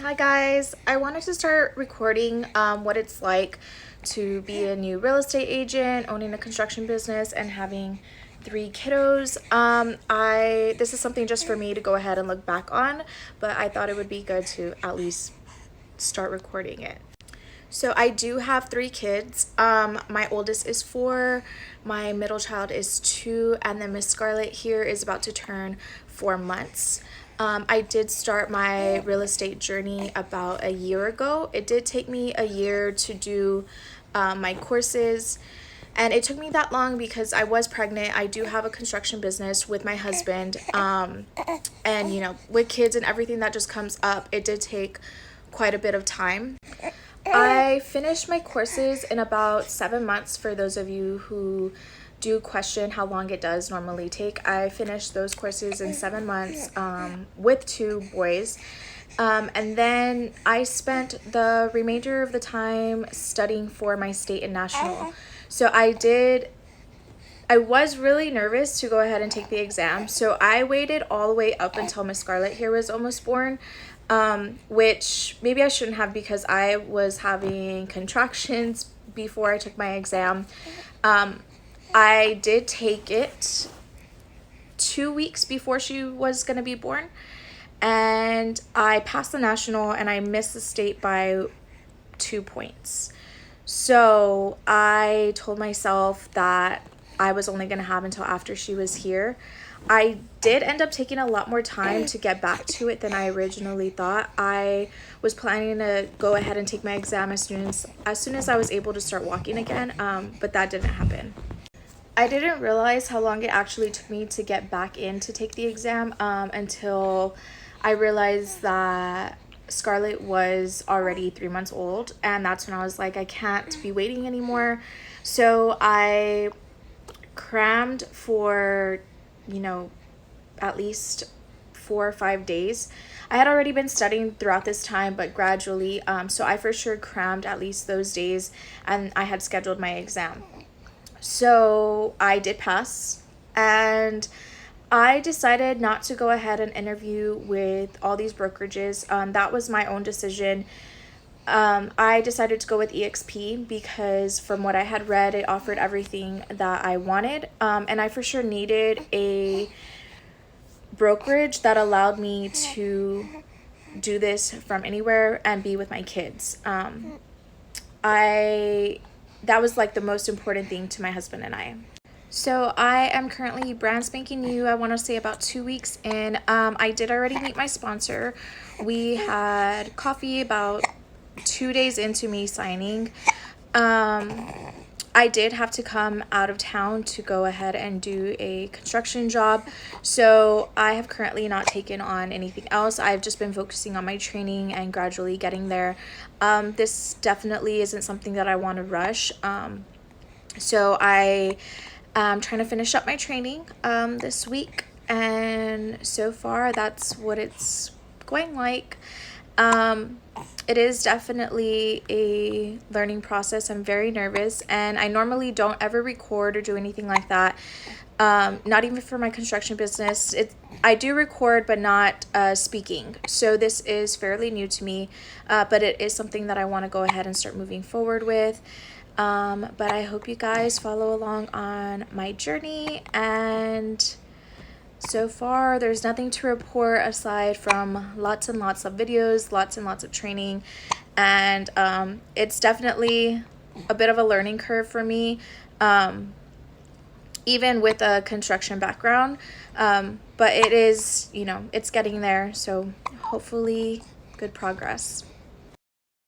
Hi guys, I wanted to start recording what it's like to be a new real estate agent, owning a construction business, and having 3 kiddos. This is something just for me to go ahead and look back on, but I thought it would be good to at least start recording it. So I do have 3 kids. My oldest is 4, my middle child is 2, and then Miss Scarlett here is about to turn 4 months. I did start my real estate journey about a year ago. It did take me a year to do my courses, and it took me that long because I was pregnant. I do have a construction business with my husband, and with kids and everything that just comes up, it did take quite a bit of time. I finished my courses in about 7 months. For those of you who do question how long it does normally take, I finished those courses in 7 months with 2 boys. And then I spent the remainder of the time studying for my state and national. So I was really nervous to go ahead and take the exam. So I waited all the way up until Miss Scarlett here was almost born. Which maybe I shouldn't have because I was having contractions before I took my exam. I did take it 2 weeks before she was going to be born, and I passed the national and I missed the state by 2 points. So I told myself that I was only going to have until after she was here. I did end up taking a lot more time to get back to it than I originally thought. I was planning to go ahead and take my exam as soon as I was able to start walking again, but that didn't happen. I didn't realize how long it actually took me to get back in to take the exam until I realized that Scarlett was already 3 months old, and that's when I was like, I can't be waiting anymore. So I crammed for at least 4 or 5 days. I had already been studying throughout this time, but gradually, so I for sure crammed at least those days, and I had scheduled my exam. So I did pass, and I decided not to go ahead and interview with all these brokerages. That was my own decision. I decided to go with EXP because from what I had read, it offered everything that I wanted. And I for sure needed a brokerage that allowed me to do this from anywhere and be with my kids. That was like the most important thing to my husband and I. So I am currently brand spanking new. I want to say about 2 weeks in. I did already meet my sponsor. We had coffee about 2 days into me signing. I did have to come out of town to go ahead and do a construction job. So I have currently not taken on anything else. I've just been focusing on my training and gradually getting there. This definitely isn't something that I want to rush. So I am trying to finish up my training this week. And so far, that's what it's going like. It is definitely a learning process. I'm very nervous, and I normally don't ever record or do anything like that. Not even for my construction business. I do record, but not speaking. So this is fairly new to me, but it is something that I want to go ahead and start moving forward with. But I hope you guys follow along on my journey, and so far, there's nothing to report aside from lots and lots of videos, lots and lots of training, and it's definitely a bit of a learning curve for me, even with a construction background, but it is, it's getting there, so hopefully good progress.